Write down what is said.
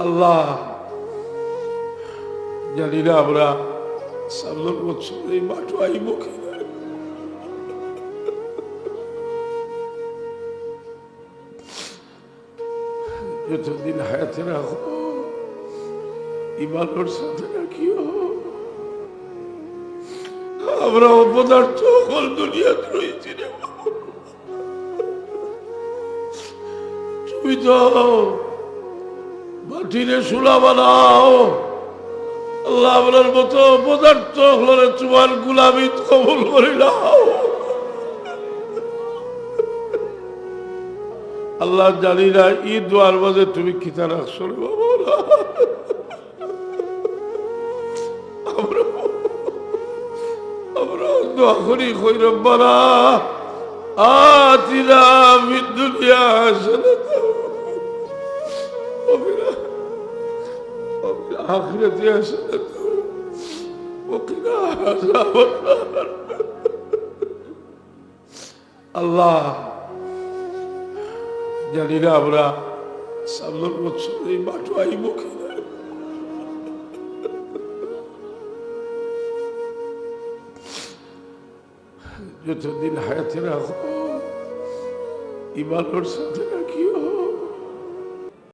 আল্লাহ জানি না আমরা সামনের বছর এই মাঠে আইব কিনা। যতদিন হায়াতে রাখো ইমানের সাথে রাখিও। আমরা অপদার্থ সকল দুনিয়াতে রয়েছি রে। তুমি তো মাটিরে সুলা বানাও। আল্লাহ আপনার মতো পদার্থ হলে তোমার গুলামি কবুল করে নাও। আল্লাহ জানি না ঈদ দোয়ার মাঝে তুমি কিতা রাখছো রে বাবা। আমরা দোয়া করি কই রব্বানা আতিনা ফিদ দুনিয়া হাসানাতাও ওয়া ফিল আখিরাতি হাসানাতাও ওয়া কিনা আযাবান নার। আল্লাহ জানি না আমরা সামনের বছর এই মাঠে আইব কিনা। যতদিন হায়াতে রাখো ইমানের সাথে